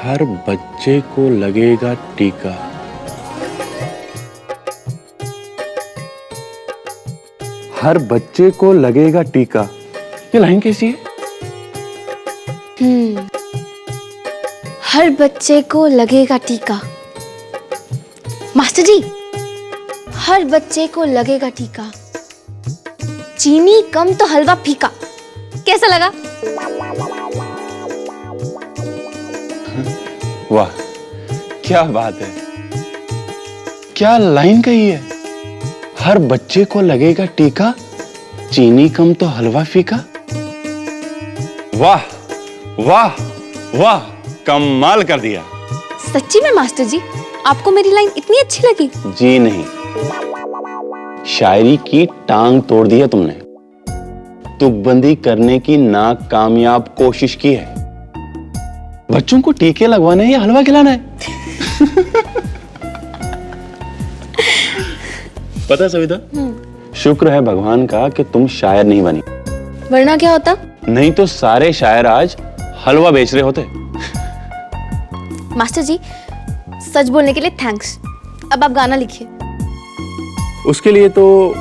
हर बच्चे को लगेगा टीका। हर बच्चे को लगेगा टीका। ये लाइन कैसी है? हर बच्चे को लगेगा टीका। मास्टर जी, हर बच्चे को लगेगा टीका। चीनी कम तो हलवा फीका। कैसा लगा? वाह, क्या बात है, क्या लाइन कही है। हर बच्चे को लगेगा टीका, चीनी कम तो हलवा फीका। वाह वाह वाह, कमाल कर दिया। सच्ची में मास्टर जी, आपको मेरी लाइन इतनी अच्छी लगी? जी नहीं, शायरी की टांग तोड़ दी है तुमने। तुकबंदी करने की नाकामयाब कोशिश की है। बच्चों को टीके लगवाने या हलवा खिलाना है? पता सविता, शुक्र है भगवान का कि तुम शायर नहीं बनी, वरना क्या होता? नहीं तो सारे शायर आज हलवा बेच रहे होते। मास्टर जी, सच बोलने के लिए थैंक्स। अब आप गाना लिखिए। उसके लिए तो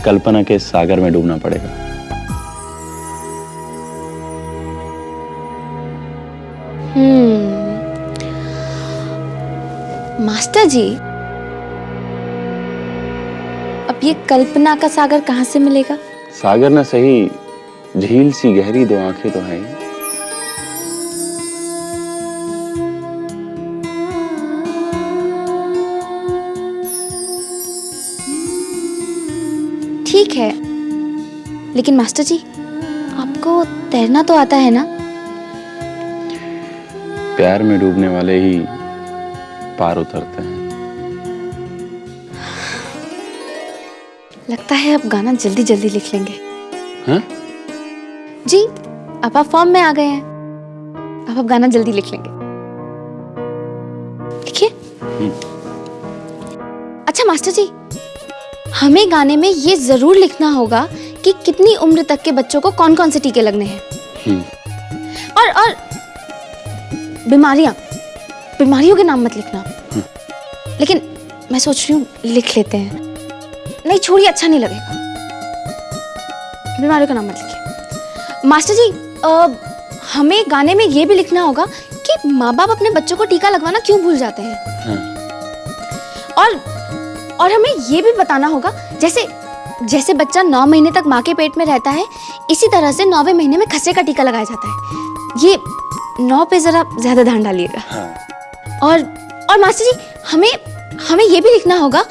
कल्पना के सागर में डूबना पड़ेगा। मास्टर जी, अब ये कल्पना का सागर कहां से मिलेगा? सागर ना सही, झील सी गहरी दो आंखें तो हैं। ठीक है, लेकिन मास्टर जी, आपको तैरना तो आता है ना? प्यार में डूबने वाले ही पार उतरते हैं। लगता है अब गाना जल्दी जल्दी लिख लेंगे। हाँ? जी, अब आप फॉर्म में आ गए हैं। अब आप गाना जल्दी लिख लेंगे। लिखिए। अच्छा मास्टर जी, हमें गाने में ये जरूर लिखना होगा कि कितनी उम्र तक के बच्चों को कौन कौन से टीके लगने हैं। और बीमारियों के नाम मत लिखना। लेकिन मैं सोच रही हूँ लिख लेते हैं। नहीं छोड़िए, अच्छा नहीं लगेगा। बीमारियों का नाम मत लिखिए। मास्टर जी, हमें गाने में ये भी लिखना होगा कि माँ बाप अपने बच्चों को टीका लगवाना क्यों भूल जाते हैं। और हमें ये भी बताना होगा, जैसे बच्चा 9 महीने तक माँ के पेट में रहता है, इसी तरह से 9वें महीने में खसरे का टीका लगाया जाता है। ये 9 पे जरा ज्यादा ध्यान डालिएगा। और मास्टर जी, हमें ये भी लिखना होगा,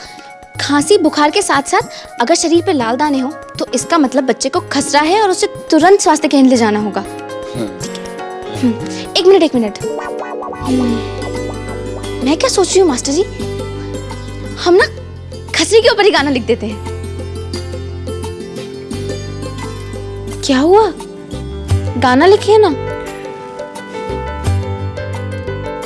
खांसी बुखार के साथ साथ अगर शरीर पे लाल दाने हो तो इसका मतलब बच्चे को खसरा है और उसे तुरंत स्वास्थ्य केंद्र ले जाना होगा। एक मिनट। मैं क्या सोच रही हूँ मास्टर जी, हम ना खसरे के ऊपर ही गाना लिख देते हैं। क्या हुआ? गाना लिखिए ना।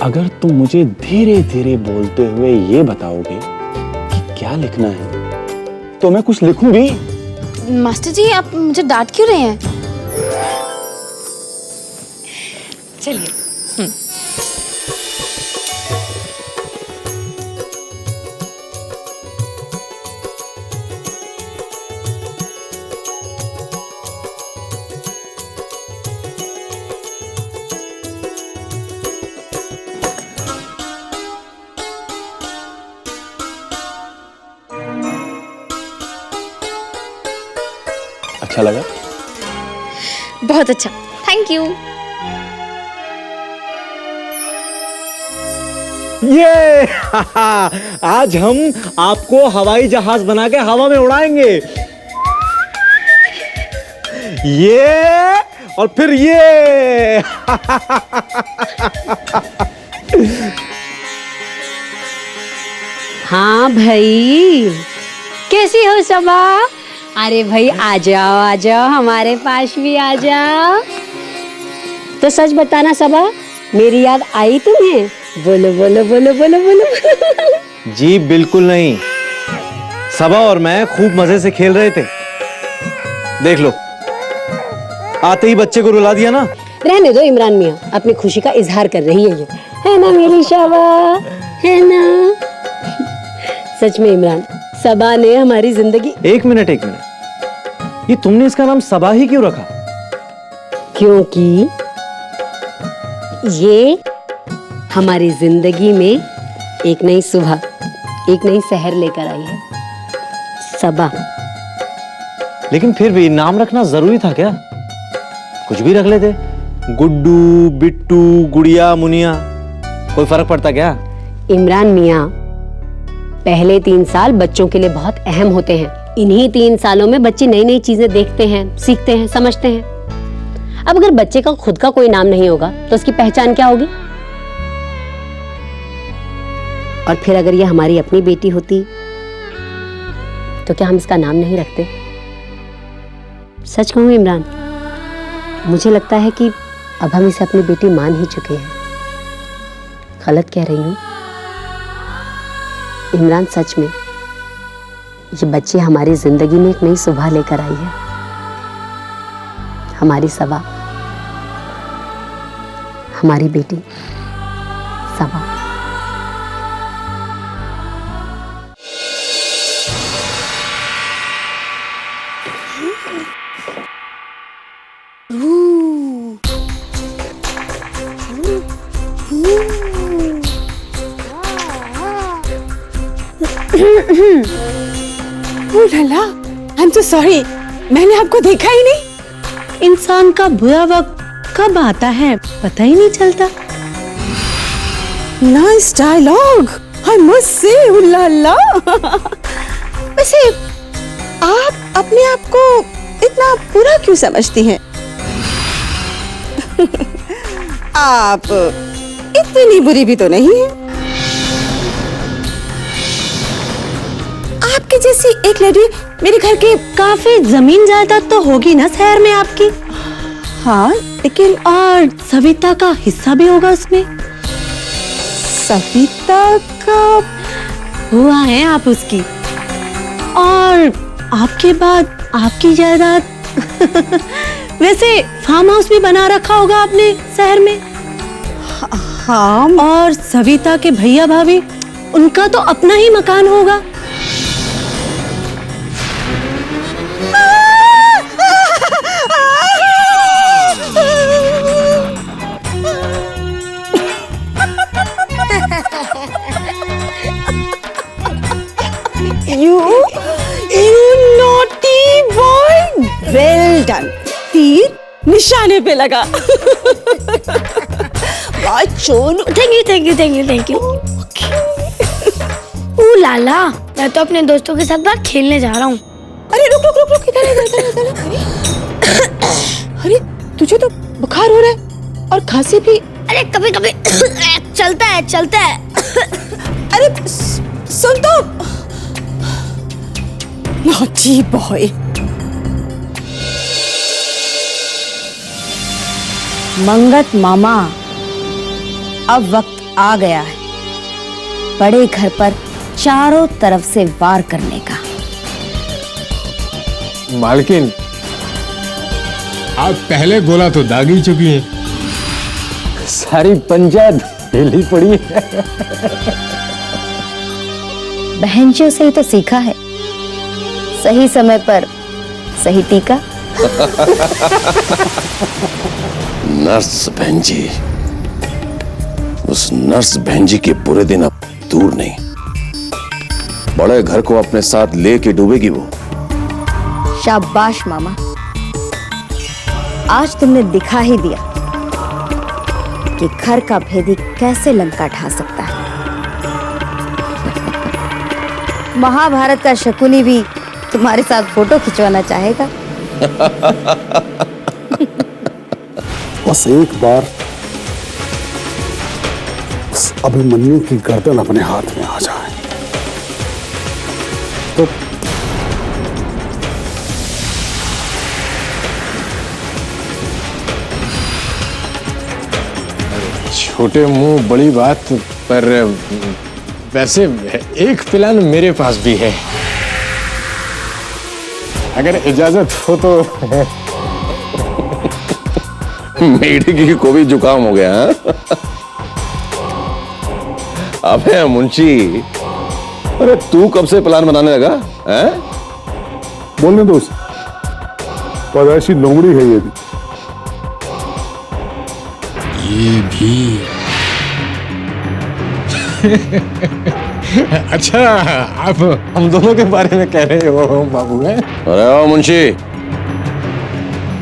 अगर तुम मुझे धीरे धीरे बोलते हुए ये बताओगे कि क्या लिखना है तो मैं कुछ लिखूं भी। मास्टर जी, आप मुझे डांट क्यों रहे हैं? चलिए। अच्छा लगा? बहुत अच्छा, थैंक यू। ये आज हम आपको हवाई जहाज बना के हवा में उड़ाएंगे। ये और फिर ये। हाँ भाई, कैसी हो सबा? अरे भाई आ जाओ हमारे पास भी आ जाओ। तो सच बताना सबा, मेरी याद आई तुम्हें? बोलो बोलो बोलो बोलो बोलो। जी बिल्कुल नहीं, सबा और मैं खूब मजे से खेल रहे थे। देख लो, आते ही बच्चे को रुला दिया ना। रहने दो इमरान मियाँ, अपनी खुशी का इजहार कर रही है ये, है ना मेरी शबा, है ना? सच में इमरान, सबा ने हमारी जिंदगी। एक मिनट, ये तुमने इसका नाम सबा ही क्यों रखा? क्योंकि ये हमारी जिंदगी में एक नई सुबह, एक नई सहर लेकर आई है, सबा। लेकिन फिर भी नाम रखना जरूरी था क्या? कुछ भी रख लेते, गुड्डू, बिट्टू, गुड़िया, मुनिया, कोई फर्क पड़ता क्या? इमरान मियाँ, पहले 3 साल बच्चों के लिए बहुत अहम होते हैं। इन्हीं 3 सालों में बच्चे नई नई चीजें देखते हैं, सीखते हैं, समझते हैं। अब अगर बच्चे का खुद का कोई नाम नहीं होगा तो उसकी पहचान क्या होगी? और फिर अगर ये हमारी अपनी बेटी होती तो क्या हम इसका नाम नहीं रखते? सच कहूं इमरान, मुझे लगता है कि अब हम इसे अपनी बेटी मान ही चुके हैं। गलत कह रही हूं इमरान? सच में ये बच्चे हमारी जिंदगी में एक नई सुबह लेकर आई है, हमारी सबा, हमारी बेटी सबा। ओह लाला, आई एम सो सॉरी, मैंने आपको देखा ही नहीं। इंसान का बुरा वक्त कब आता है पता ही नहीं चलता। Nice dialogue, I must say. ओह लाला, वैसे आप अपने आप को इतना बुरा क्यों समझती हैं? आप इतनी बुरी भी तो नहीं है। आपके जैसी एक लेडी मेरे घर के। काफी जमीन जायदाद तो होगी ना शहर में आपकी? हाँ, लेकिन और सविता का हिस्सा भी होगा उसमें। सविता का? हुआ है आप उसकी, और आपके बाद आपकी जायदाद। वैसे फार्म हाउस भी बना रखा होगा आपने शहर में। हाँ, और सविता के भैया भाभी, उनका तो अपना ही मकान होगा। You naughty boy, well done. तीर निशाने पे लगा। वाह चोन। Thank you. ओ लाला, मैं तो अपने दोस्तों के साथ बाहर खेलने जा रहा हूँ। अरे रुक, इधर। अरे तुझे तो बुखार हो रहा है और खांसी भी। अरे कभी कभी चलता है। अरे सुन तो। Naughty boy. मंगत मामा, अब वक्त आ गया है बड़े घर पर चारों तरफ से वार करने का। मालकिन, आप पहले गोला तो दाग ही चुकी हैं। सारी पंचायत हिली पड़ी है। बहनचियों से ही तो सीखा है, सही समय पर सही टीका। नर्स बहन जी, उस नर्स बहन जी के बुरे दिन अब दूर नहीं। बड़े घर को अपने साथ लेके डूबेगी वो। शाबाश मामा, आज तुमने दिखा ही दिया कि घर का भेदी कैसे लंका ढा सकता है। महाभारत का शकुनी भी तुम्हारे साथ फोटो खिंचवाना चाहेगा। बस एक बार उस अभिमन्यु की गर्दन अपने हाथ में आ जाए तो छोटे मुंह बड़ी बात, पर वैसे एक प्लान मेरे पास भी है, अगर इजाजत हो तो। मेढक को भी जुकाम हो गया है? अबे मुंशी, अरे तू कब से प्लान बनाने लगा है? बोलने दो उसे, पैदाइशी लोमड़ी है ये भी। अच्छा, आप हम दोनों के बारे में कह रहे हो बाबू हैं? अरे ओ मुंशी,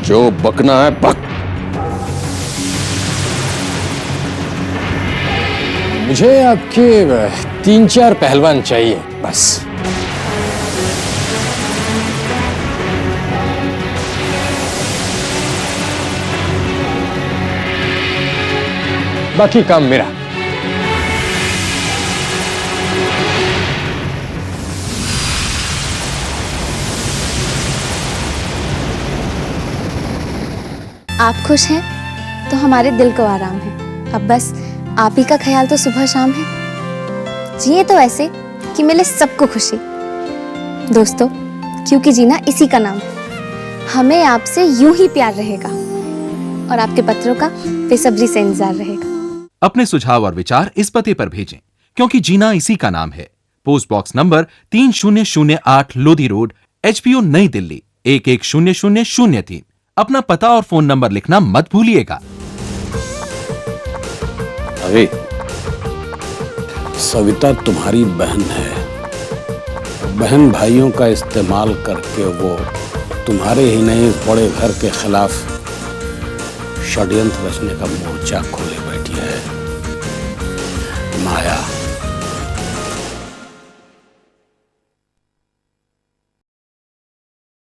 जो बकना है बक। मुझे आपके 3-4 पहलवान चाहिए बस। बाकी काम मेरा। आप खुश हैं तो हमारे दिल को आराम है। अब बस आप ही का ख्याल तो सुबह शाम है। जिए तो ऐसे कि मिले सबको खुशी। दोस्तों, क्योंकि जीना इसी का नाम है। हमें आपसे यूं ही प्यार रहेगा और आपके पत्रों का बेसब्री से इंतजार रहेगा। अपने सुझाव और विचार इस पते पर भेजें, क्योंकि जीना इसी का नाम है। Post box number 3008 Lodhi road, HPO नई दिल्ली 110003। अपना पता और फोन नंबर लिखना मत भूलिएगा। अरे सविता तुम्हारी बहन है। बहन भाइयों का इस्तेमाल करके वो तुम्हारे ही नहीं इस बड़े घर के खिलाफ षड्यंत्र रचने का मोर्चा खोले बैठी है। माया,